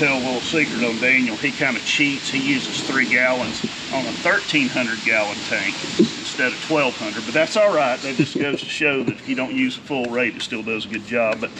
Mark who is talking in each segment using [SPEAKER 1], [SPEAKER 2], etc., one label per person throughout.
[SPEAKER 1] tell a little secret on Daniel. He kind of cheats. He uses 3 gallons on a 1,300 gallon tank instead of 1,200, but that's all right. That just goes to show that if you don't use the full rate, it still does a good job. But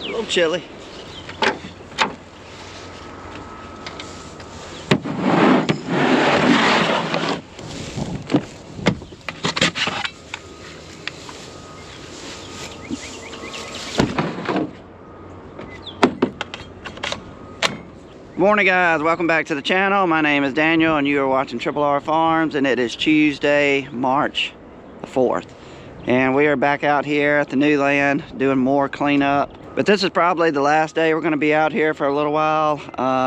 [SPEAKER 2] A little chilly. Good morning, guys. Welcome back to the channel. My name is Daniel and you are watching Triple R Farms, and it is Tuesday, March the 4th. And we are back out here at the new land doing more cleanup. But this is probably the last day we're going to be out here for a little while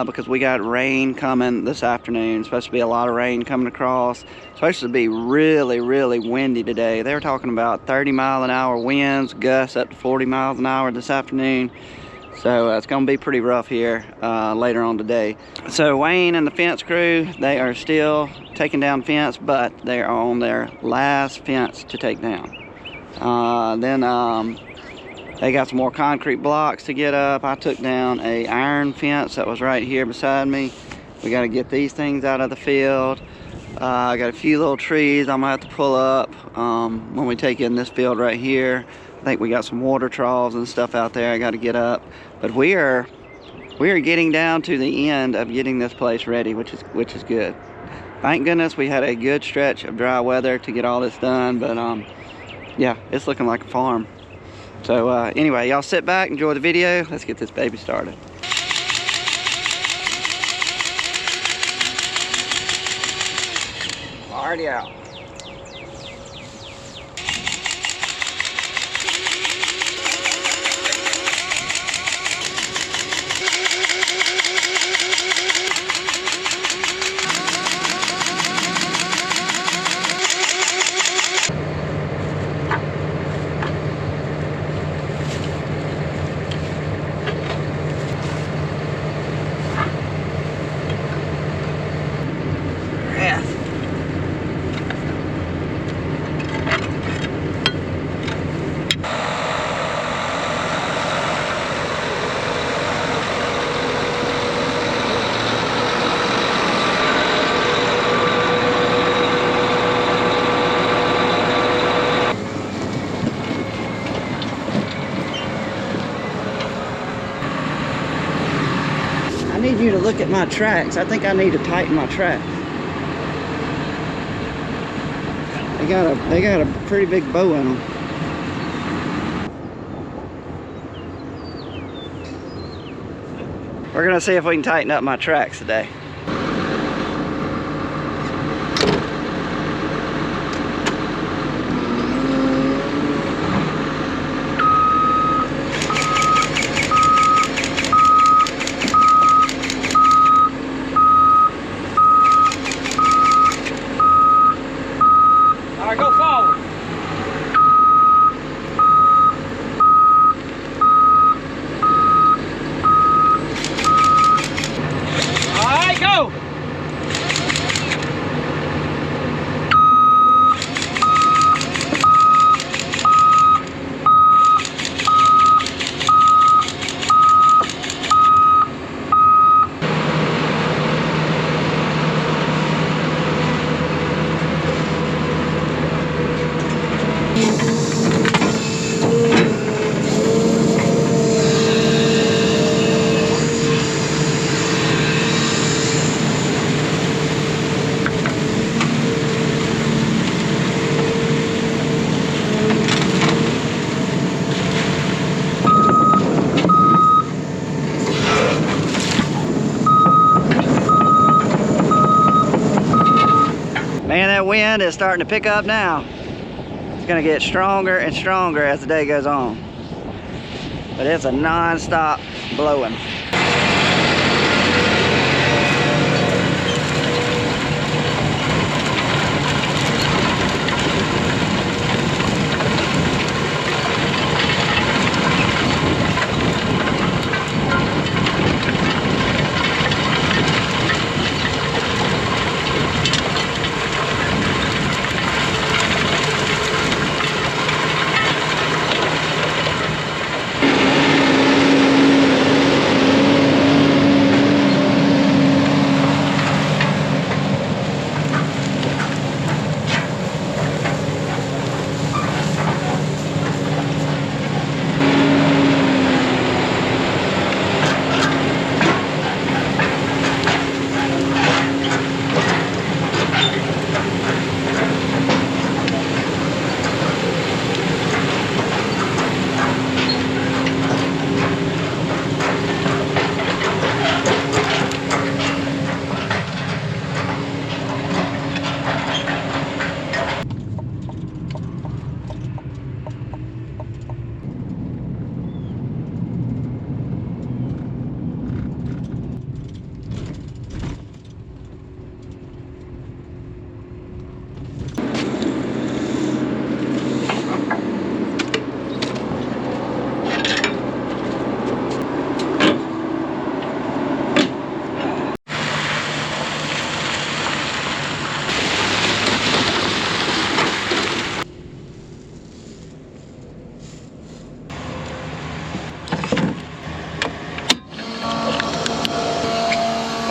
[SPEAKER 2] because we got rain coming this afternoon. It's supposed to be a lot of rain coming across. It's supposed to be really, really windy today. They were talking about 30-mile-an-hour winds, gusts up to 40 miles an hour this afternoon. So it's going to be pretty rough here later on today. So Wayne and the fence crew, they are still taking down fence, but they are on their last fence to take down. They got some more concrete blocks to get up. I took down a iron fence that was right here beside me. We got to get these things out of the field. I got a few little trees I'm gonna have to pull up when we take in this field right here. I think we got some water troughs and stuff out there I got to get up. But we are getting down to the end of getting this place ready, which is good. Thank goodness we had a good stretch of dry weather to get all this done. But yeah, it's looking like a farm. So anyway, y'all sit back, enjoy the video. Let's get this baby started. Already out. I need you to look at my tracks. I think I need to tighten my tracks. They got a pretty big bow in them. We're gonna see if we can tighten up my tracks today.
[SPEAKER 3] Go forward. All right.
[SPEAKER 2] wind is starting to pick up now. It's gonna get stronger and stronger as the day goes on. But it's a non-stop blowing.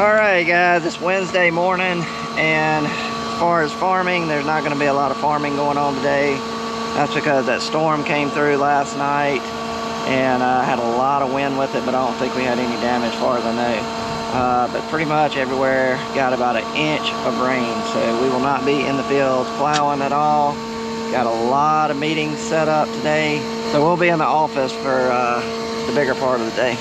[SPEAKER 2] Alright guys, it's Wednesday morning, and as far as farming, there's not going to be a lot of farming going on today. That's because that storm came through last night and had a lot of wind with it, but I don't think we had any damage as far as I know. But pretty much everywhere got about an inch of rain, so we will not be in the fields plowing at all. Got a lot of meetings set up today, so we'll be in the office for the bigger part of the day.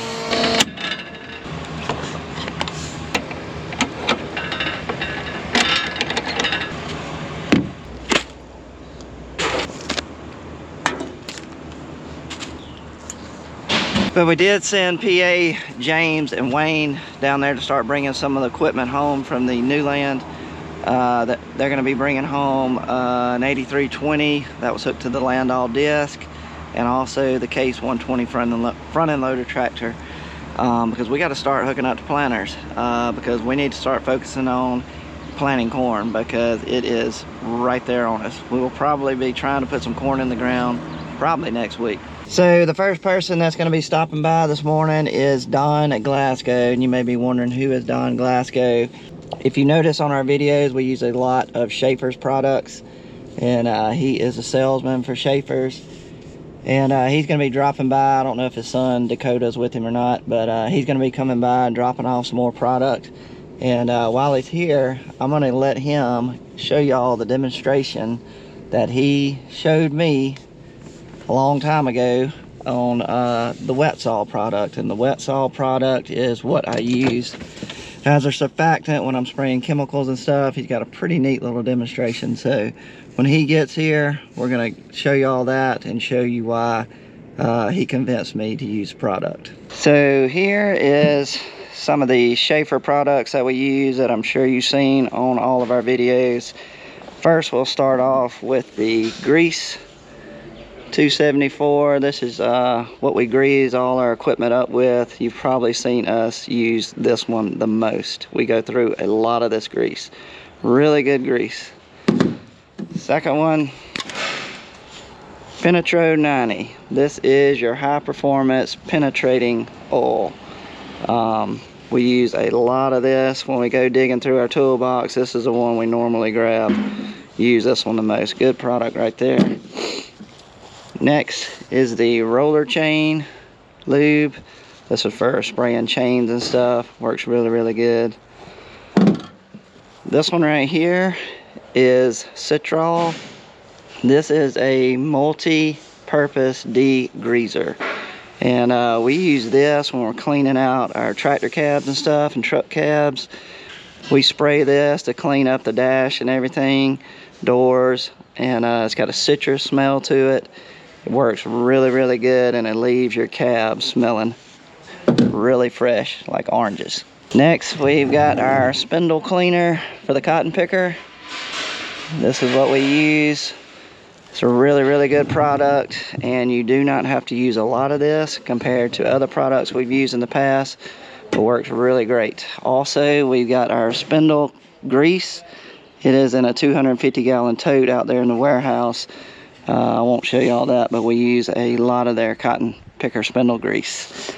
[SPEAKER 2] But we did send PA James and Wayne down there to start bringing some of the equipment home from the new land. That they're going to be bringing home an 8320 that was hooked to the Landau disc, and also the Case 120 front end loader tractor, because we got to start hooking up to planters, because we need to start focusing on planting corn, because it is right there on us. We will probably be trying to put some corn in the ground probably next week. So the first person that's going to be stopping by this morning is Don at Glasgow, and you may be wondering, who is Don Glasgow? If you notice on our videos, we use a lot of Schaeffer's products, and he is a salesman for Schaeffer's, and he's going to be dropping by. I don't know if his son Dakota's with him or not, but he's going to be coming by and dropping off some more product. And while he's here, I'm going to let him show y'all the demonstration that he showed me a long time ago on the wet saw product. And the wet saw product is what I use as a surfactant when I'm spraying chemicals and stuff. He's got a pretty neat little demonstration, so when he gets here, we're going to show you all that and show you why he convinced me to use product. So here is some of the Schaeffer products that we use that I'm sure you've seen on all of our videos. First, we'll start off with the grease 274. This is what we grease all our equipment up with. You've probably seen us use this one the most. We go through a lot of this grease. Really good grease. Second one, Penetro 90. This is your high performance penetrating oil. We use a lot of this when we go digging through our toolbox. This is the one we normally grab. Use this one the most. Good product right there. Next is the roller chain lube. This is for spraying chains and stuff. Works really, really good. This one right here is Citral. This is a multi-purpose degreaser. And we use this when we're cleaning out our tractor cabs and stuff and truck cabs. We spray this to clean up the dash and everything, doors, and it's got a citrus smell to it. It works really, really good, and it leaves your cab smelling really fresh, like oranges. Next, we've got our spindle cleaner for the cotton picker. This is what we use. It's a really, really good product, and you do not have to use a lot of this compared to other products we've used in the past. It works really great. Also, we've got our spindle grease. It is in a 250-gallon tote out there in the warehouse. I won't show you all that, but we use a lot of their cotton picker spindle grease.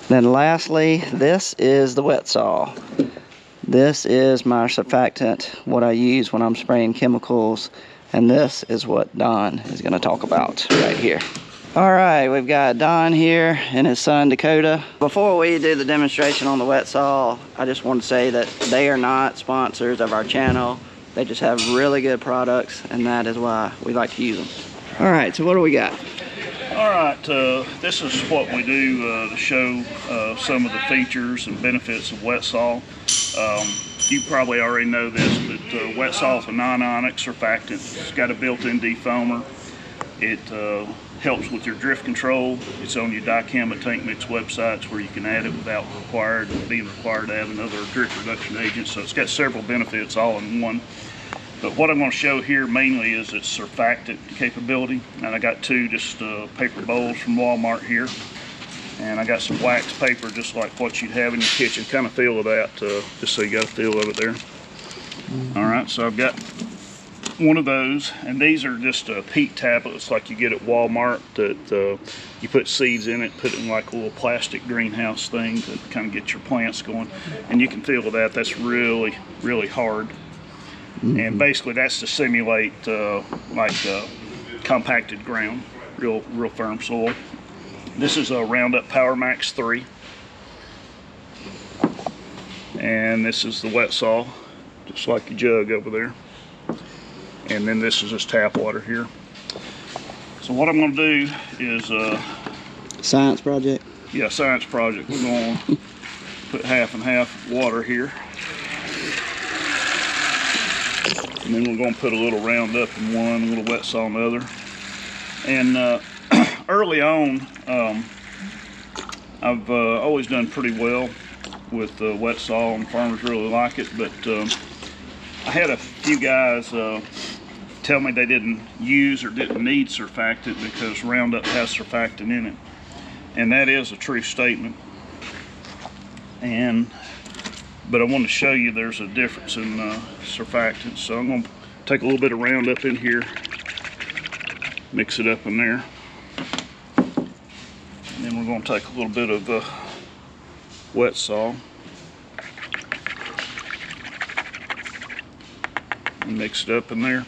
[SPEAKER 2] Then lastly, this is the wet saw. This is my surfactant, what I use when I'm spraying chemicals, and this is what Don is going to talk about right here. All right, we've got Don here and his son Dakota. Before we do the demonstration on the wet saw, I just want to say that they are not sponsors of our channel. They just have really good products, and that is why we like to use them. All right, so what do we got?
[SPEAKER 1] All right, this is what we do to show some of the features and benefits of wet saw. You probably already know this, but wet saw is a non-ionic surfactant. It's got a built-in defoamer. It helps with your drift control. It's on your dicam and tank mix websites where you can add it without being required to have another drift reduction agent. So it's got several benefits all in one. But what I'm going to show here mainly is its surfactant capability. And I got two just paper bowls from Walmart here. And I got some wax paper just like what you'd have in your kitchen. Kind of feel of that, just so you got a feel of it there. All right, so I've got one of those, and these are just peat tablets like you get at Walmart that you put seeds in it, put it in like a little plastic greenhouse thing to kind of get your plants going. And you can feel that that's really, really hard. And basically that's to simulate compacted ground, real firm soil. This is a Roundup Power Max 3. And this is the wet saw, just like your jug over there. And then this is just tap water here. So what I'm going to do is
[SPEAKER 2] Science project?
[SPEAKER 1] Yeah, science project. We're going to put half and half water here. And then we're going to put a little Roundup in one, a little wet saw in the other. And early on, I've always done pretty well with wet saw, and farmers really like it. But I had a few guys tell me they didn't use or didn't need surfactant because Roundup has surfactant in it. And that is a true statement. But I want to show you there's a difference in surfactants. So I'm going to take a little bit of Roundup in here, mix it up in there. And then we're going to take a little bit of wet saw and mix it up in there.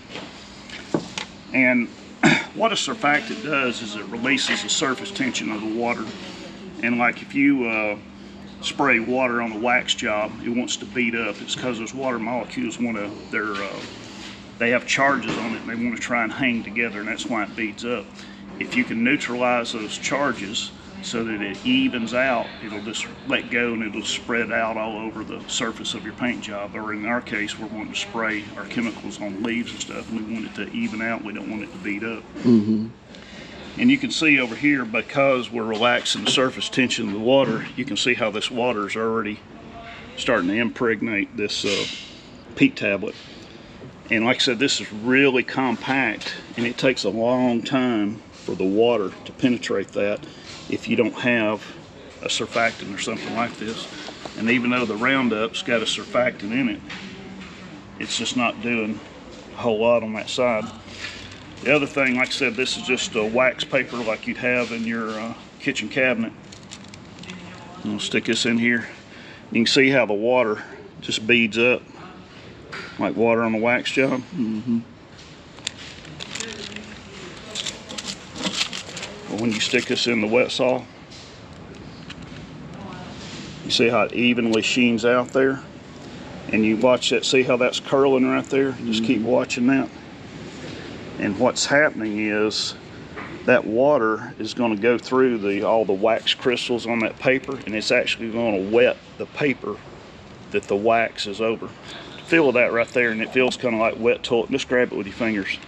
[SPEAKER 1] And what a surfactant does is it releases the surface tension of the water. And like if you spray water on the wax job, it wants to beat up. It's because those water molecules they have charges on it and they want to try and hang together, and that's why it beads up. If you can neutralize those charges so that it evens out, it'll just let go and it'll spread out all over the surface of your paint job. Or in our case, we're wanting to spray our chemicals on leaves and stuff, and we want it to even out. We don't want it to beat up. And you can see over here, because we're relaxing the surface tension of the water, you can see how this water is already starting to impregnate this peat tablet. And like I said, this is really compact, and it takes a long time for the water to penetrate that if you don't have a surfactant or something like this. And even though the Roundup's got a surfactant in it, it's just not doing a whole lot on that side. The other thing, like I said, this is just a wax paper like you'd have in your kitchen cabinet. I'm gonna stick this in here. You can see how the water just beads up like water on a wax job. But when you stick this in the wet saw, you see how it evenly sheens out there. And you watch that, see how that's curling right there? Just keep watching that. And what's happening is that water is going to go through all the wax crystals on that paper, and it's actually going to wet the paper that the wax is over. Feel that right there, and it feels kind of like wet toilet. Just grab it with your fingers.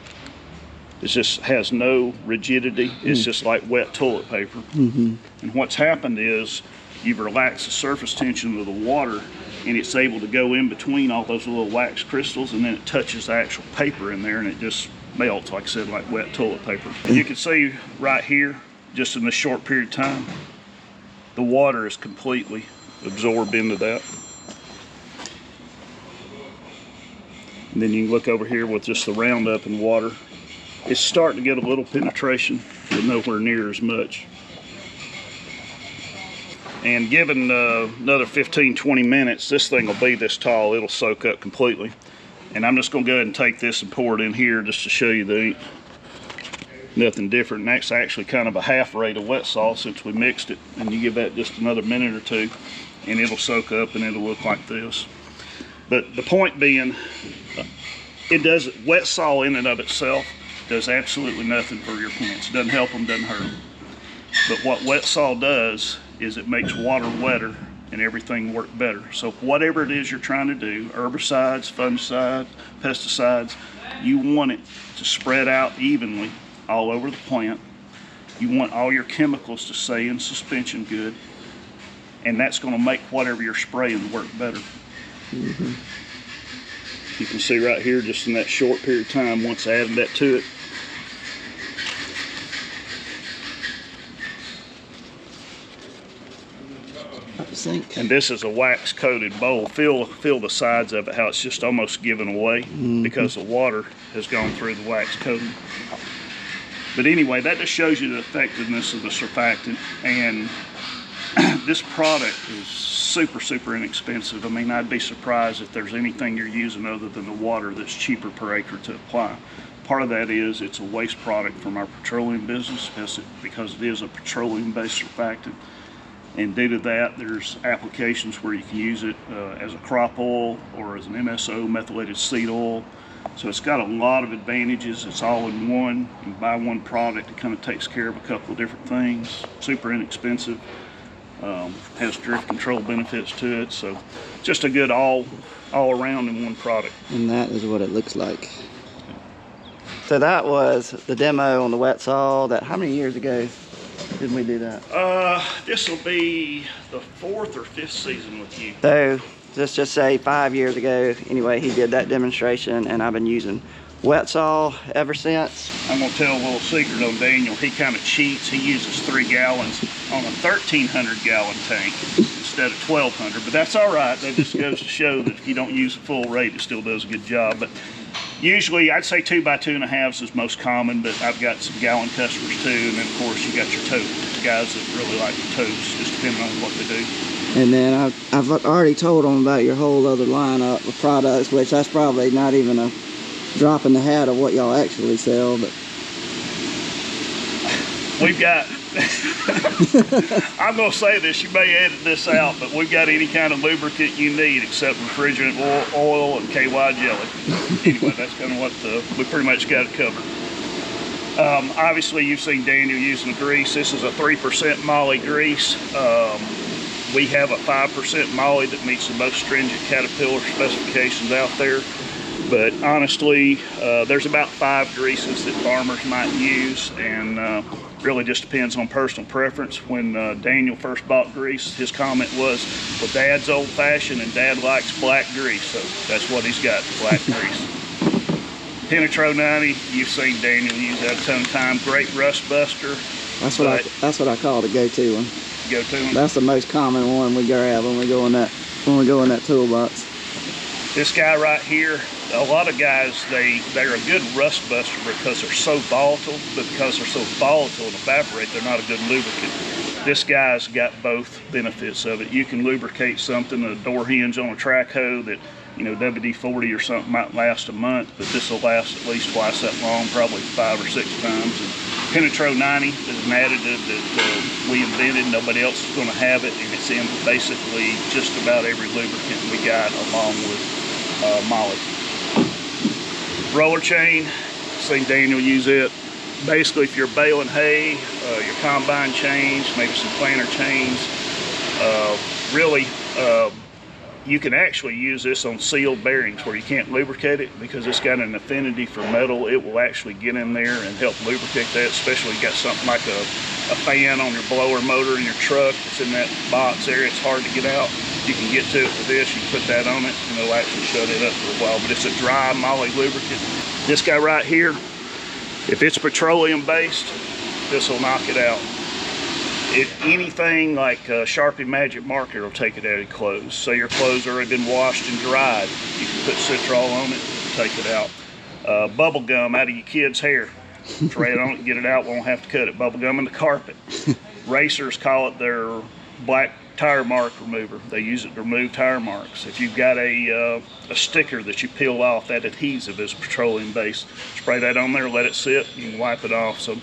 [SPEAKER 1] It just has no rigidity. It's just like wet toilet paper. And what's happened is you've relaxed the surface tension of the water, and it's able to go in between all those little wax crystals, and then it touches the actual paper in there, and it just melts, like I said, like wet toilet paper. And you can see right here, just in this short period of time, the water is completely absorbed into that. And then you can look over here with just the Roundup and water. It's starting to get a little penetration, but nowhere near as much. And given another 15-20 minutes, this thing will be this tall. It'll soak up completely. And I'm just going to go ahead and take this and pour it in here just to show you that ain't nothing different. And that's actually kind of a half rate of wet salt since we mixed it. And you give that just another minute or two, and it'll soak up and it'll look like this. But the point being, wet salt in and of itself does absolutely nothing for your plants. It doesn't help them, doesn't hurt them. But what wet salt does is it makes water wetter and everything work better. So whatever it is you're trying to do, herbicides, fungicides, pesticides, you want it to spread out evenly all over the plant. You want all your chemicals to stay in suspension good, and that's going to make whatever you're spraying work better. You can see right here, just in that short period of time, once I added that to it, and this is a wax coated bowl. Feel the sides of it, how it's just almost given away because the water has gone through the wax coating. But anyway, that just shows you the effectiveness of the surfactant. And this product is super inexpensive. I mean, I'd be surprised if there's anything you're using other than the water that's cheaper per acre to apply. Part of that is it's a waste product from our petroleum business because it is a petroleum-based surfactant. And due to that, there's applications where you can use it as a crop oil or as an MSO, methylated seed oil. So it's got a lot of advantages. It's all in one. You buy one product, it kind of takes care of a couple of different things. Super inexpensive. Has drift control benefits to it. So just a good all around in one product.
[SPEAKER 2] And that is what it looks like. So that was the demo on the wet salt. How many years ago didn't we do that?
[SPEAKER 1] This will be the 4th or 5th season with you.
[SPEAKER 2] So let's just say 5 years ago. Anyway, he did that demonstration, and I've been using wet salt ever since.
[SPEAKER 1] I'm gonna tell a little secret on Daniel. He kind of cheats. He uses 3 gallons on a 1,300 gallon tank instead of 1,200, but that's all right. That just goes to show that if you don't use the full rate, it still does a good job. But usually, I'd say 2 by 2.5 is most common, but I've got some gallon customers too, and then of course you got your tote guys that really like the totes, just depending on what they do.
[SPEAKER 2] And then I've already told them about your whole other lineup of products, which that's probably not even a drop in the hat of what y'all actually sell, but
[SPEAKER 1] we've got I'm going to say this, you may edit this out, but we've got any kind of lubricant you need except refrigerant oil and KY jelly. Anyway, that's kind of what we pretty much got it covered. Obviously, you've seen Daniel using the grease. This is a 3% moly grease. We have a 5% moly that meets the most stringent Caterpillar specifications out there. But honestly, there's about 5 greases that farmers might use, and really just depends on personal preference. When Daniel first bought grease, his comment was, well, Dad's old-fashioned and Dad likes black grease, so that's what he's got, black grease. Penetro 90, you've seen Daniel use that a ton of time. Great rust buster.
[SPEAKER 2] That's what I call the go-to one.
[SPEAKER 1] Go-to one.
[SPEAKER 2] That's the most common one we grab when we go in that toolbox.
[SPEAKER 1] This guy right here, a lot of guys, they're a good rust buster because they're so volatile, but because they're so volatile and evaporate, they're not a good lubricant. This guy's got both benefits of it. You can lubricate something, a door hinge on a track hoe that, you know, WD-40 or something might last a month, but this will last at least twice that long, probably 5 or 6 times. And Penetro 90 is an additive that we invented. Nobody else is going to have it, and it's in basically just about every lubricant we got along with moly. Roller chain, seen Daniel use it. Basically, if you're baling hay, your combine chains, maybe some planter chains, really You can actually use this on sealed bearings where you can't lubricate it, because it's got an affinity for metal. It will actually get in there and help lubricate that, especially if you got something like a fan on your blower motor in your truck that's in that box area. It's hard to get out. You can get to it with this. You put that on it and it'll actually shut it up for a while, but it's a dry moly lubricant. This guy right here, if it's petroleum based, this will knock it out. Anything like Sharpie Magic Marker will take it out of your clothes. So your clothes already been washed and dried, you can put Citrol on it, take it out. Bubble gum out of your kid's hair, spray it on it, get it out, won't have to cut it. Bubble gum in the carpet. Racers call it their black tire mark remover. They use it to remove tire marks. If you've got a sticker that you peel off, that adhesive is petroleum based. Spray that on there, let it sit, you can wipe it off. So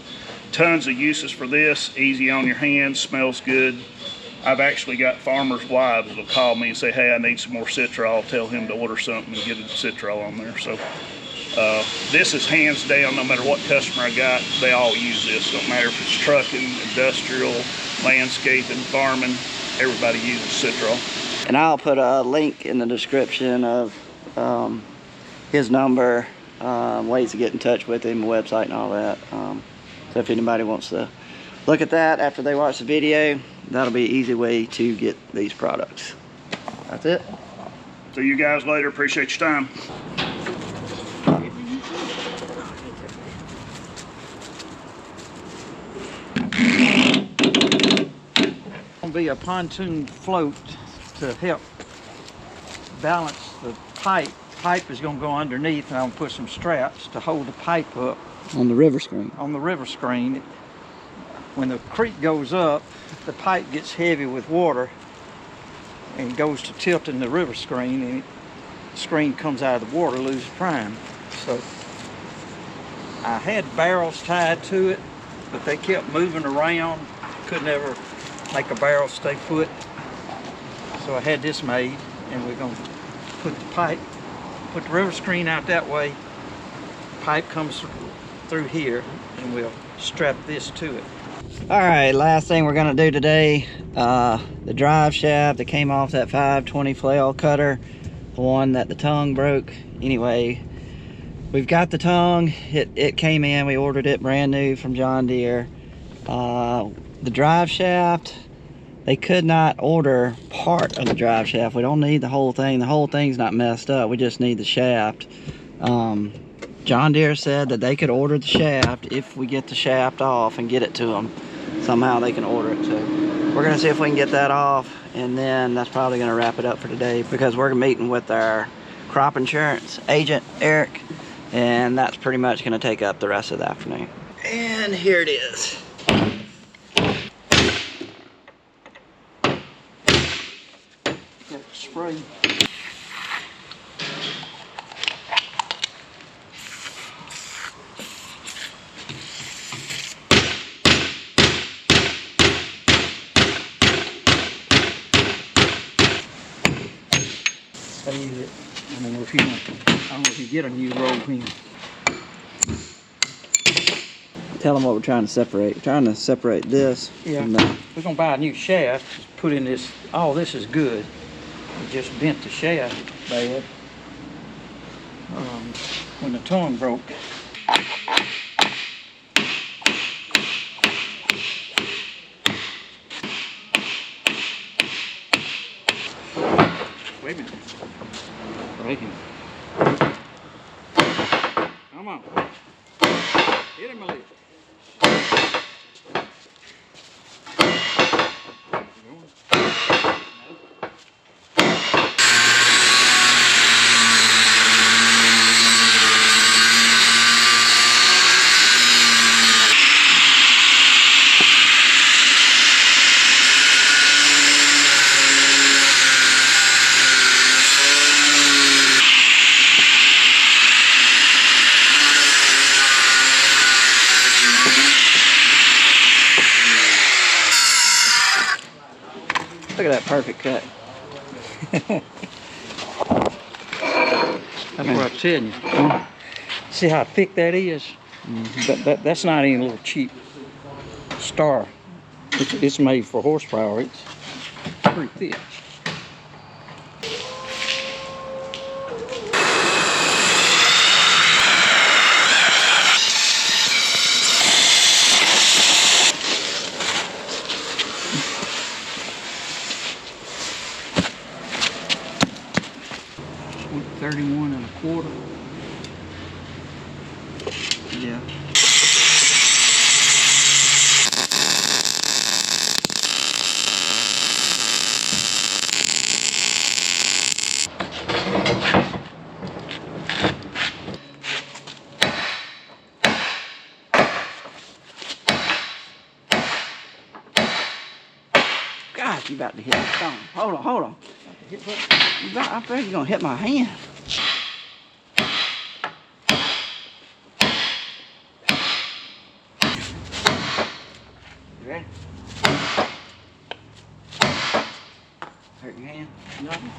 [SPEAKER 1] tons of uses for this, easy on your hands, smells good. I've actually got farmers' wives that'll call me and say, hey, I need some more Citrol. I'll tell him to order something and get a Citrol on there. So this is hands down, no matter what customer I got, they all use this. Don't matter if it's trucking, industrial, landscaping, farming, everybody uses Citrol.
[SPEAKER 2] And I'll put a link in the description of his number, ways to get in touch with him, website and all that. So if anybody wants to look at that after they watch the video, that'll be an easy way to get these products. That's it.
[SPEAKER 1] See you guys later. Appreciate your time.
[SPEAKER 3] Going to be a pontoon float to help balance the pipe. The pipe is going to go underneath, and I'm going to put some straps to hold the pipe up.
[SPEAKER 2] On the river screen.
[SPEAKER 3] On the river screen. When the creek goes up, the pipe gets heavy with water and goes to tilting the river screen, and the screen comes out of the water, loses prime. So I had barrels tied to it, but they kept moving around. Couldn't ever make a barrel stay put. So I had this made, and we're going to put the pipe, put the river screen out that way. Pipe comes through here, and we'll strap this to it.
[SPEAKER 2] All right, last thing we're gonna do today, the drive shaft that came off that 520 flail cutter, the one that the tongue broke. Anyway, we've got the tongue. It came in, we ordered it brand new from John Deere. The drive shaft, they could not order part of the drive shaft. We don't need the whole thing. The whole thing's not messed up. We just need the shaft. John Deere said that they could order the shaft if we get the shaft off and get it to them. Somehow they can order it. So we're gonna see if we can get that off, and then that's probably gonna wrap it up for today, because we're meeting with our crop insurance agent, Eric, and that's pretty much gonna take up the rest of the afternoon. And here it is.
[SPEAKER 3] Got spray. Save it. I don't know if you get a new roll pin.
[SPEAKER 2] Tell them what we're trying to separate. We're trying to separate this from that.
[SPEAKER 3] We're gonna buy a new shaft. Put in this. All this is good. We just bent the shaft bad when the tongue broke. Wait a minute. Right here. Come on. Hit him a little.
[SPEAKER 2] Look at that perfect cut.
[SPEAKER 3] That's what I'm telling you. See how thick that is? That's not any little cheap star. It's made for horsepower. It's pretty thick. 31 1/4.
[SPEAKER 2] Yeah. God, you about to hit the stone. Hold on, hold on. I'm afraid you're gonna hit my hand. You ready? Hurt your hand?
[SPEAKER 3] Nothing.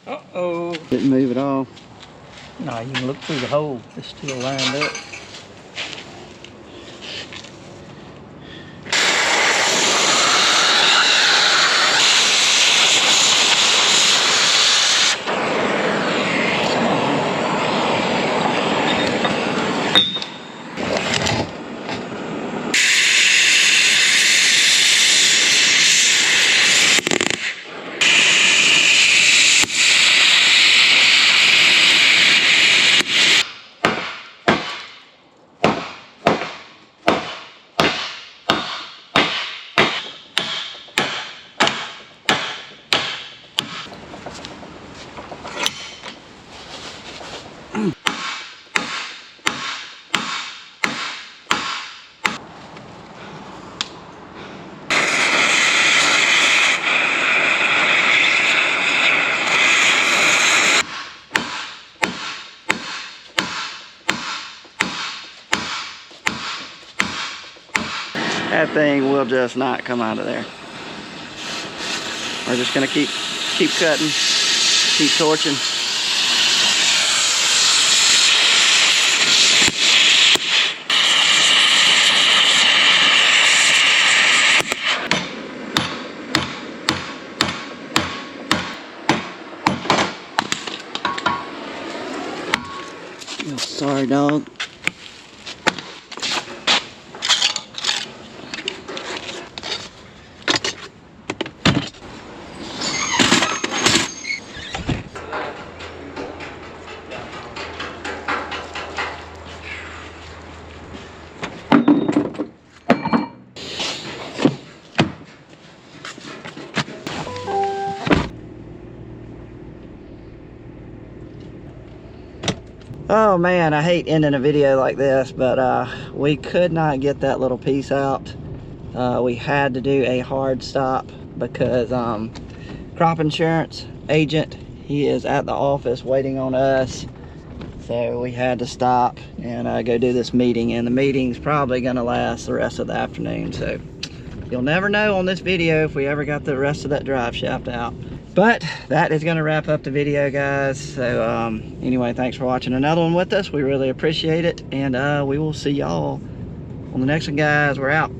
[SPEAKER 3] Uh-oh.
[SPEAKER 2] Didn't move at all.
[SPEAKER 3] No, you can look through the hole. It's still lined up.
[SPEAKER 2] That thing will just not come out of there. We're just gonna keep cutting, keep torching. Oh, sorry, dog. Oh man, I hate ending a video like this, but we could not get that little piece out. We had to do a hard stop because crop insurance agent, he is at the office waiting on us. So we had to stop and go do this meeting, and the meeting's probably gonna last the rest of the afternoon. So you'll never know on this video if we ever got the rest of that drive shaft out. But that is going to wrap up the video, guys. So anyway, thanks for watching another one with us. We really appreciate it, and we will see y'all on the next one, guys. We're out.